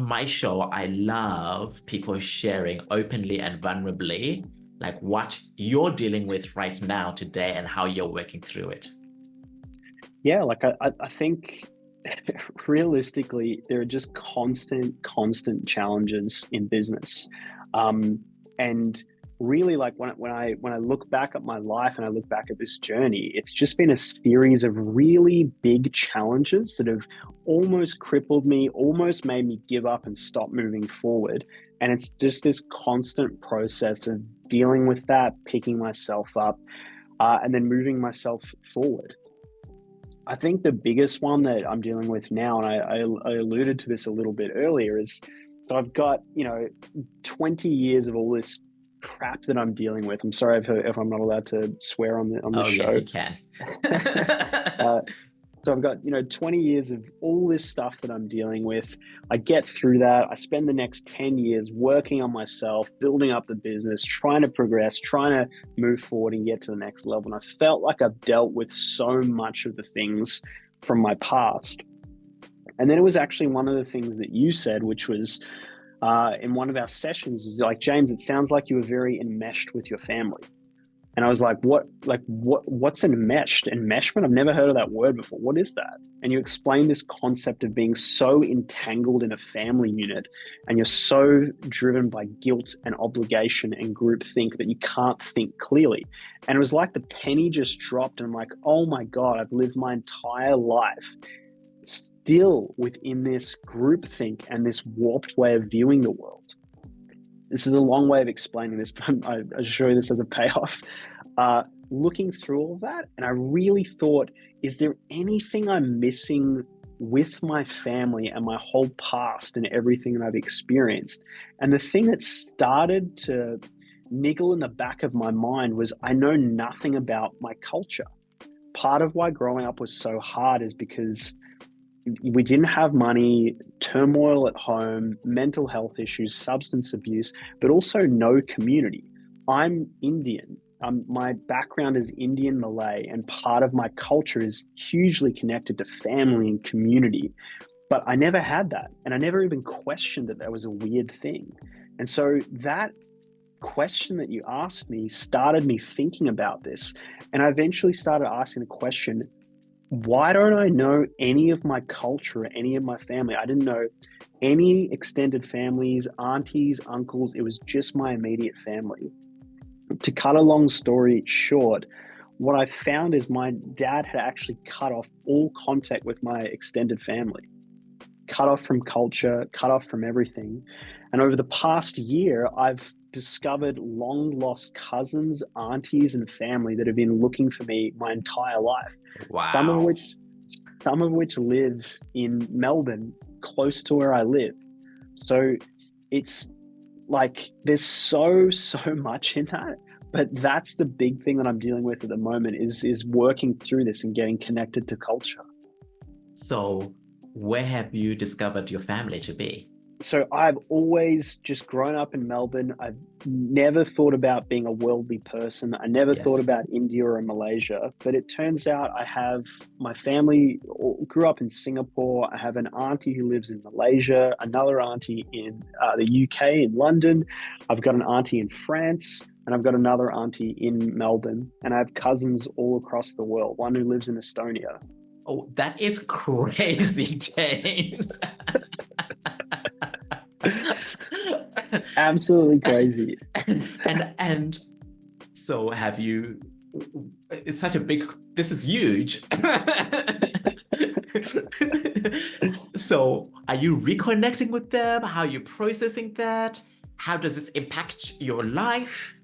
my show, I love people sharing openly and vulnerably, like what you're dealing with right now today and how you're working through it. Yeah, like I think realistically, there are just constant challenges in business. And really like when I look back at my life and I look back at this journey, it's just been a series of really big challenges that have almost crippled me, almost made me give up and stop moving forward. And it's just this constant process of dealing with that, picking myself up, and then moving myself forward. I think the biggest one that I'm dealing with now, and I alluded to this a little bit earlier, is so I've got, 20 years of all this crap that I'm dealing with. I'm sorry if I'm not allowed to swear on the Oh, yes, show. you can. Uh, so I've got, 20 years of all this stuff that I'm dealing with. I get through that. I spend the next 10 years working on myself, building up the business, trying to progress, trying to move forward and get to the next level. And I felt like I've dealt with so much of the things from my past. And then it was actually one of the things that you said, which was in one of our sessions, is like, James, it sounds like you were very enmeshed with your family. And I was like, what's enmeshed? Enmeshment? I've never heard of that word before. What is that? And you explained this concept of being so entangled in a family unit and you're so driven by guilt and obligation and groupthink that you can't think clearly. And it was like the penny just dropped and I'm like, oh my God, I've lived my entire life still within this groupthink and this warped way of viewing the world. This is a long way of explaining this, but I assure you this as a payoff. Looking through all of that, and I really thought, is there anything I'm missing with my family and my whole past and everything that I've experienced? And the thing that started to niggle in the back of my mind was I know nothing about my culture. Part of why growing up was so hard is because we didn't have money, turmoil at home, mental health issues, substance abuse, but also no community. I'm Indian. My background is Indian-Malay, and part of my culture is hugely connected to family and community. But I never had that, and I never even questioned that was a weird thing. And so that question that you asked me started me thinking about this, and I eventually started asking the question, why don't I know any of my culture or any of my family? I didn't know any extended families, aunties, uncles. It was just my immediate family. To cut a long story short, what I found is my dad had actually cut off all contact with my extended family, cut off from culture, cut off from everything. And over the past year, I've discovered long lost cousins, aunties, and family that have been looking for me my entire life. Some of Wow. which some of which live in Melbourne, close to where I live. So it's like there's so much in that. But that's the big thing that I'm dealing with at the moment is working through this and getting connected to culture. So, where have you discovered your family to be? So I've always just grown up in Melbourne. I've never thought about being a worldly person. I never thought Yes. about India or Malaysia, but it turns out I have my family grew up in Singapore. I have an auntie who lives in Malaysia, another auntie in the UK in London. I've got an auntie in France, and I've got another auntie in Melbourne, and I have cousins all across the world, one who lives in Estonia. Oh, that is crazy, James. Absolutely crazy. And so have you, it's such a big, this is huge. So are you reconnecting with them? How are you processing that? How does this impact your life?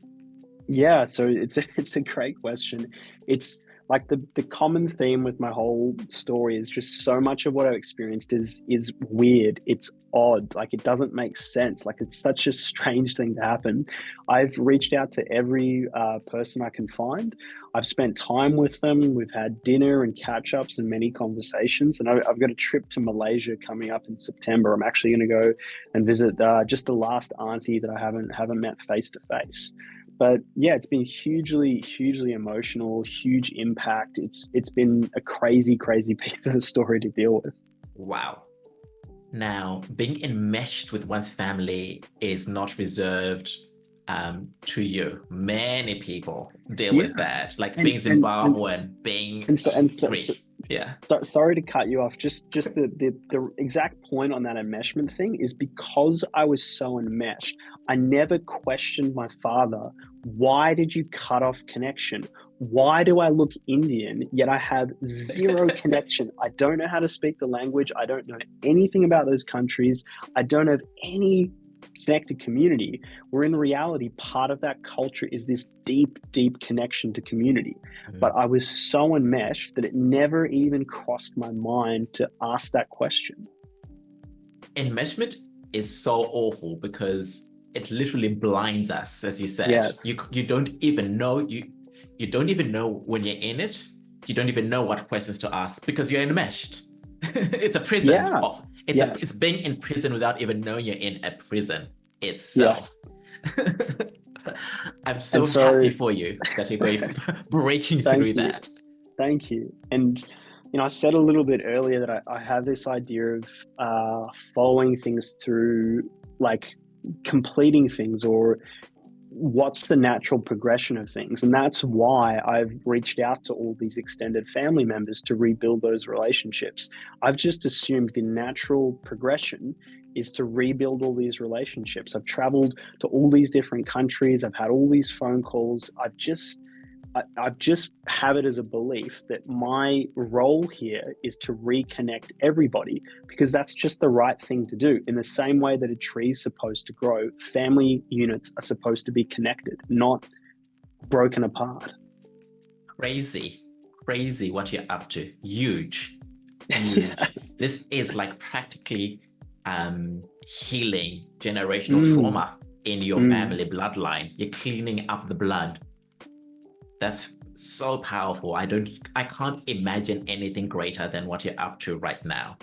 Yeah, so it's a great question. It's like the common theme with my whole story is just so much of what I've experienced is weird. It's odd. Like it doesn't make sense. Like it's such a strange thing to happen. I've reached out to every person I can find. I've spent time with them. We've had dinner and catch ups and many conversations. And I've got a trip to Malaysia coming up in September. I'm actually going to go and visit just the last auntie that I haven't met face to face. But yeah, it's been hugely emotional, huge impact. It's been a crazy piece of the story to deal with. Wow. Now, being enmeshed with one's family is not reserved to you. Many people deal Yeah, with that, like and being and and Zimbabwean, being and so, Greek. Yeah. sorry to cut you off. Just the exact point on that enmeshment thing is because I was so enmeshed, I never questioned my father. Why did you cut off connection? Why do I look Indian yet I have zero connection? I don't know how to speak the language. I don't know anything about those countries. I don't have any connected community, where in reality, part of that culture is this deep, deep connection to community. But I was so enmeshed that it never even crossed my mind to ask that question. Enmeshment is so awful because it literally blinds us, as you said. Yes. You don't even know you don't even know when you're in it. You don't even know what questions to ask because you're enmeshed. It's a prison. Yeah. Yes. It's being in prison without even knowing you're in a prison itself. Yes. I'm And so so happy for you that you're going breaking thank through you. that. Thank you. And, I said a little bit earlier that I have this idea of following things through, like completing things, or what's the natural progression of things. And that's why I've reached out to all these extended family members to rebuild those relationships. I've just assumed the natural progression is to rebuild all these relationships. I've traveled to all these different countries. I've had all these phone calls. I've just have it as a belief that my role here is to reconnect everybody, because that's just the right thing to do. In the same way that a tree is supposed to grow, family units are supposed to be connected, not broken apart. Crazy, crazy what you're up to. Huge, huge. This is like practically healing generational Mm, trauma in your mm. family bloodline. You're cleaning up the blood. That's so powerful. I can't imagine anything greater than what you're up to right now.